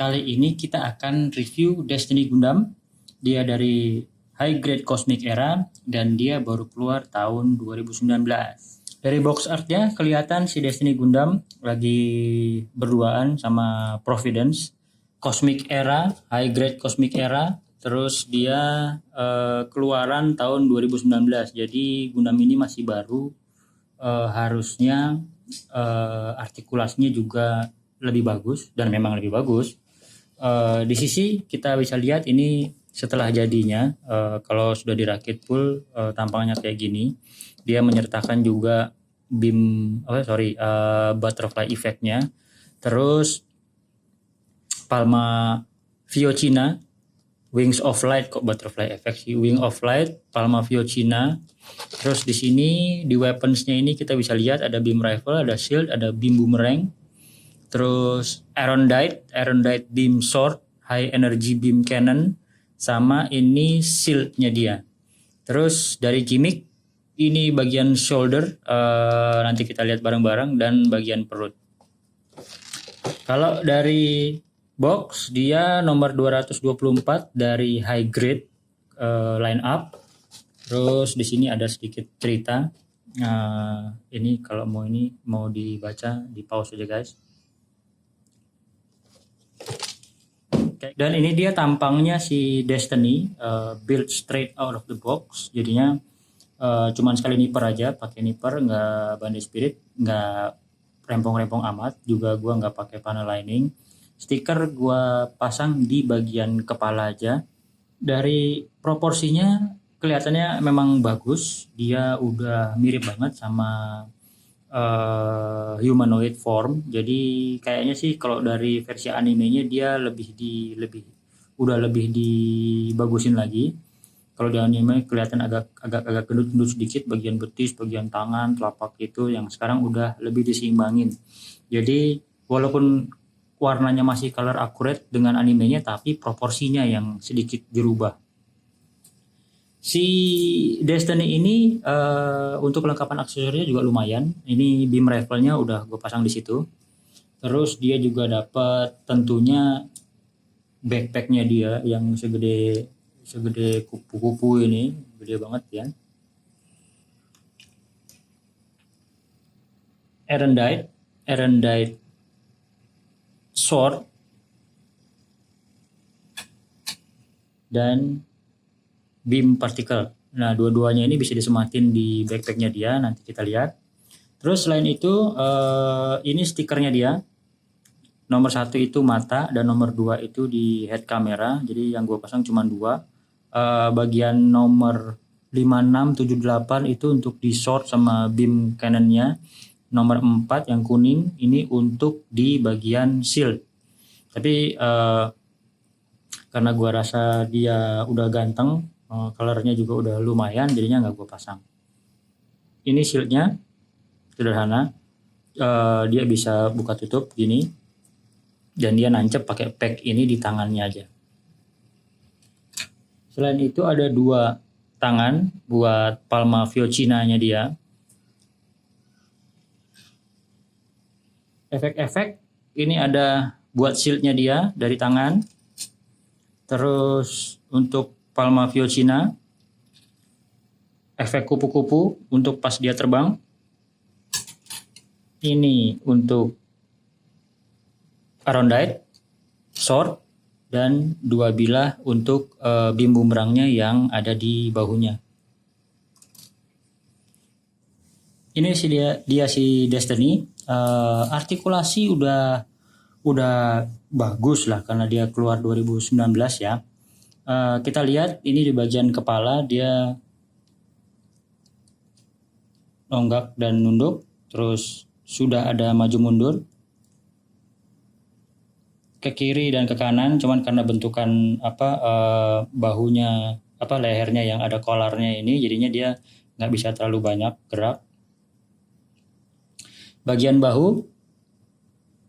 kali ini kita akan review Destiny Gundam. Dia dari High Grade Cosmic Era dan dia baru keluar tahun 2019. Dari box artnya kelihatan si Destiny Gundam lagi berduaan sama Providence. Cosmic Era, High Grade Cosmic Era. Terus dia keluaran tahun 2019. Jadi Gundam ini masih baru. Harusnya artikulasinya juga lebih bagus dan memang lebih bagus. Di sisi kita bisa lihat ini setelah jadinya, kalau sudah dirakit full tampangnya kayak gini. Dia menyertakan juga butterfly effect-nya. Terus Palma Fiocina, Wings of Light, kok butterfly effect sih, Wing of Light, Palma Fiocina. Terus di sini di weapons-nya ini kita bisa lihat ada beam rifle, ada shield, ada beam boomerang. Terus Erondite beam sword, high energy beam cannon, sama ini shield-nya dia. Terus dari gimmick ini bagian shoulder, nanti kita lihat bareng-bareng, dan bagian perut. Kalau dari box dia nomor 224 dari high grade line up. Terus di sini ada sedikit cerita. Ini kalau mau dibaca, di pause aja guys. Okay. Dan ini dia tampangnya si Destiny, build straight out of the box. Jadinya cuman sekali nipper aja, pakai nipper, nggak bandai spirit, nggak rempong-rempong amat. Juga gua nggak pakai panel lining. Stiker gua pasang di bagian kepala aja. Dari proporsinya kelihatannya memang bagus. Dia udah mirip banget sama humanoid form. Jadi kayaknya sih kalau dari versi animenya dia lebih dibagusin lagi. Kalau di anime kelihatan agak gendut sedikit, bagian betis, bagian tangan, telapak itu yang sekarang udah lebih diseimbangin. Jadi walaupun warnanya masih color accurate dengan animenya, tapi proporsinya yang sedikit dirubah. Si Destiny ini untuk kelengkapan aksesorinya juga lumayan. Ini beam rifle-nya udah gue pasang di situ. Terus dia juga dapat tentunya backpack-nya dia yang segede kupu-kupu ini, gede banget ya. Erondite sword dan beam particle. Nah, dua-duanya ini bisa disematin di backpacknya dia, nanti kita lihat. Terus selain itu, ini stikernya dia. Nomor 1 itu mata dan nomor 2 itu di head camera. Jadi yang gue pasang cuma 2. Bagian nomor 56, 78 itu untuk di sword sama beam cannonnya. Nomor 4 yang kuning ini untuk di bagian shield. Tapi karena gue rasa dia udah ganteng, colornya juga udah lumayan, jadinya nggak gue pasang. Ini shieldnya sederhana, dia bisa buka tutup gini, dan dia nancep pakai pack ini di tangannya aja. Selain itu ada 2 tangan buat Palma Fiocina-nya dia. Efek-efek ini ada buat shieldnya dia dari tangan. Terus untuk Palma Fiocina, efek kupu-kupu untuk pas dia terbang. Ini untuk Erondite sword dan 2 bilah untuk beam boomerangnya yang ada di bahunya. Ini dia si Destiny. Artikulasi udah bagus lah karena dia keluar 2019 ya. Kita lihat ini di bagian kepala dia nonggak dan nunduk, terus sudah ada maju mundur ke kiri dan ke kanan, cuman karena bentukan bahunya lehernya yang ada kolarnya ini, jadinya dia nggak bisa terlalu banyak gerak. Bagian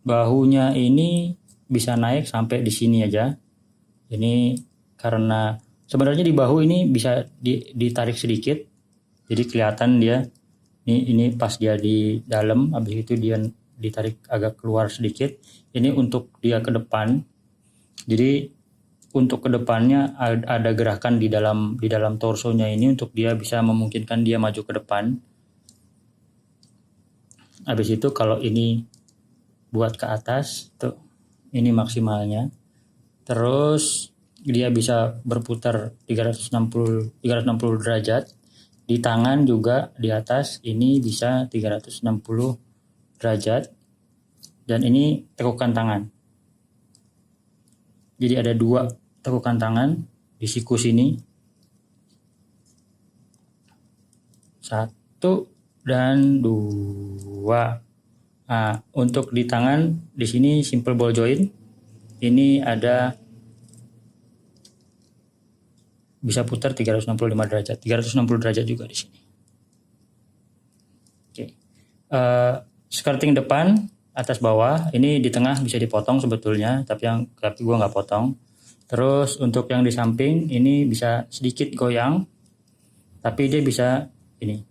bahunya ini bisa naik sampai di sini aja. Ini karena sebenarnya di bahu ini bisa ditarik sedikit, jadi kelihatan dia ini pas dia di dalam, habis itu dia ditarik agak keluar sedikit. Ini untuk dia ke depan. Jadi untuk kedepannya ada gerakan di dalam torsonya ini untuk dia bisa memungkinkan dia maju ke depan. Habis itu kalau ini buat ke atas, tuh ini maksimalnya. Terus dia bisa berputar 360 derajat. Di tangan juga di atas ini bisa 360 derajat. Dan ini tekukan tangan. Jadi ada 2 tekukan tangan di siku sini. 1 dan 2. Nah, untuk di tangan di sini simple ball joint. Ini ada bisa putar 365 derajat, 360 derajat juga di sini. Oke. Skirting depan atas bawah, ini di tengah bisa dipotong sebetulnya, tapi gua nggak potong. Terus untuk yang di samping ini bisa sedikit goyang, tapi dia bisa ini.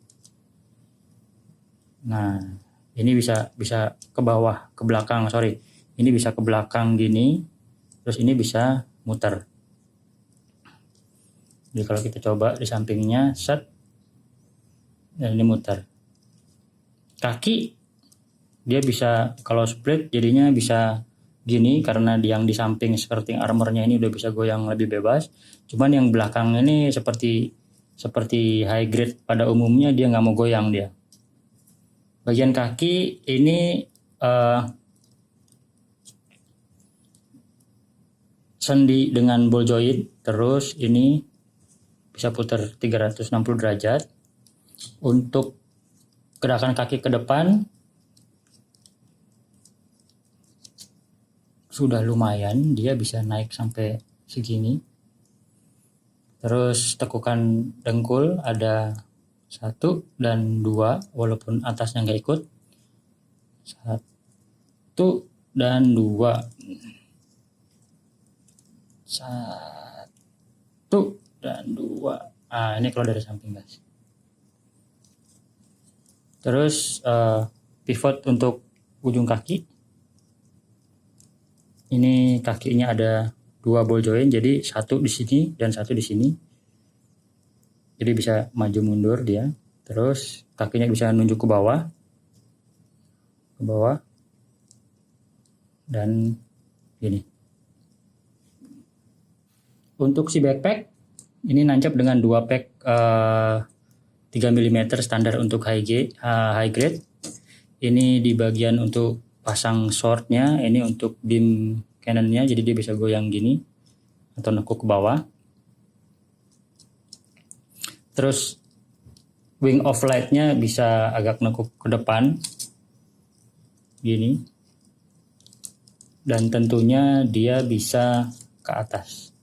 Nah, ini bisa ke bawah, ke belakang, sorry. Ini bisa ke belakang gini, terus ini bisa muter. Jadi kalau kita coba di sampingnya, set, dan ini muter. Kaki, dia bisa, kalau split jadinya bisa gini, karena yang di samping skirting armornya ini udah bisa goyang lebih bebas. Cuman yang belakang ini seperti high grade pada umumnya, dia nggak mau goyang dia. Bagian kaki ini sendi dengan ball joint, terus ini bisa putar 360 derajat. Untuk gerakan kaki ke depan sudah lumayan, dia bisa naik sampai segini. Terus tekukan dengkul ada 1 dan 2, walaupun atasnya nggak ikut. 1 dan 2. 1 dan 2. Ini kalau dari samping guys. Terus pivot untuk ujung kaki. Ini kakinya ada 2 ball joint, jadi 1 di sini dan 1 di sini. Jadi bisa maju mundur dia. Terus kakinya bisa nunjuk ke bawah. Dan gini. Untuk si backpack ini nancap dengan 2 pack 3 mm standar untuk high grade. Ini di bagian untuk pasang swordnya, ini untuk beam cannonnya, jadi dia bisa goyang gini atau nekuk ke bawah. Terus wing of light-nya bisa agak nekuk ke depan gini, dan tentunya dia bisa ke atas.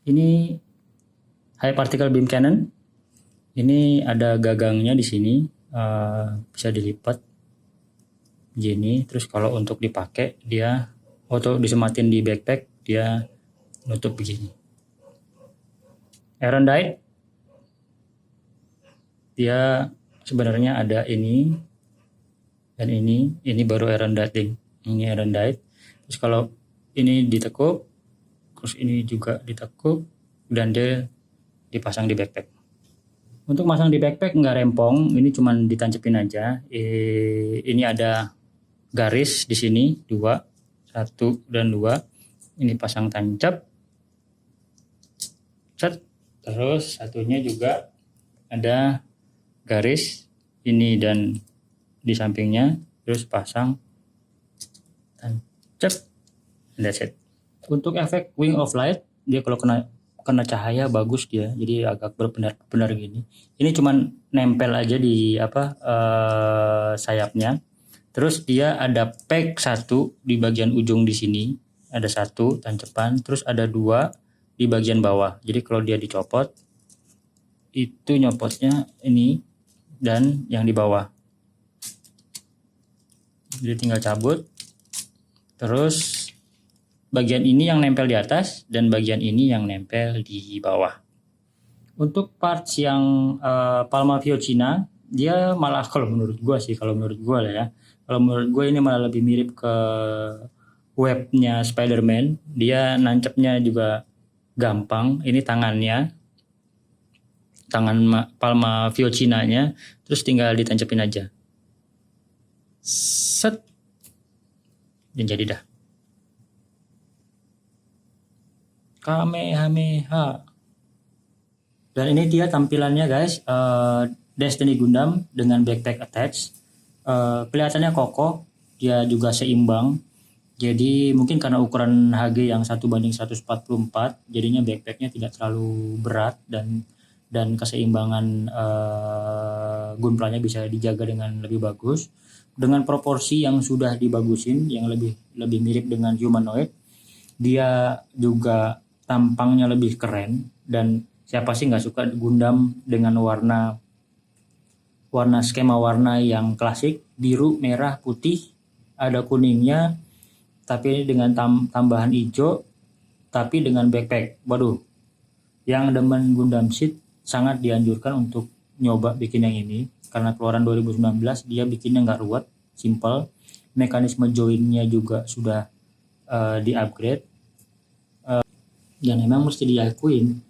Ini high particle beam cannon. Ini ada gagangnya di sini, bisa dilipat gini. Terus kalau untuk dipakai dia atau disematin di backpack, dia nutup begini. Erendite, dia sebenarnya ada ini dan ini baru Erendite. Ini Erendite. Terus kalau ini ditekuk, terus ini juga ditekuk, dan dia dipasang di backpack. Untuk masang di backpack nggak rempong, ini cuman ditancapin aja. Ini ada garis di sini 2, 1 dan 2. Ini pasang tancap. Set. Terus satunya juga ada garis ini dan di sampingnya, terus pasang tancap. That's it. Untuk efek wing of light, dia kalau kena cahaya bagus dia, jadi agak berbenar gini. Ini cuman nempel aja di sayapnya. Terus dia ada pack 1 di bagian ujung di sini, ada 1 tancapan, terus ada 2 di bagian bawah. Jadi kalau dia dicopot, itu nyopotnya ini dan yang di bawah. Jadi tinggal cabut. Terus bagian ini yang nempel di atas dan bagian ini yang nempel di bawah. Untuk parts yang Palma Fiocina, dia malah kalau menurut gua lah ya, kalau menurut gua ini malah lebih mirip ke webnya Spider-Man. Dia nancepnya juga gampang. Ini tangan palma Fiocinanya, terus tinggal ditancapin aja. Set, dan jadi dah. Kamehameha. Dan ini dia tampilannya guys, Destiny Gundam dengan backpack attached. Kelihatannya kokoh, dia juga seimbang. Jadi mungkin karena ukuran HG yang 1:144, jadinya backpacknya tidak terlalu berat dan keseimbangan gunplanya bisa dijaga dengan lebih bagus. Dengan proporsi yang sudah dibagusin, yang lebih mirip dengan humanoid, dia juga tampangnya lebih keren. Dan siapa sih nggak suka Gundam dengan skema warna yang klasik, biru, merah, putih, ada kuningnya, tapi dengan tambahan hijau, tapi dengan backpack. Waduh, yang demen Gundam Seed sangat dianjurkan untuk nyoba bikin yang ini, karena keluaran 2019. Dia bikinnya nggak ruwet, simple. Mekanisme joinnya juga sudah di-upgrade. Dan emang mesti diakuin,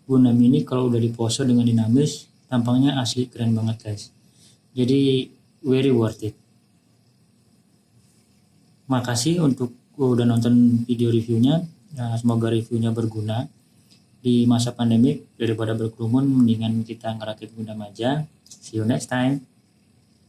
Gundam ini kalau udah dipose dengan dinamis, tampangnya asli keren banget guys. Jadi very worth it. Makasih untuk udah nonton video reviewnya. Nah, semoga reviewnya berguna. Di masa pandemik, daripada berkerumun, mendingan kita ngerakit Gundam aja. See you next time.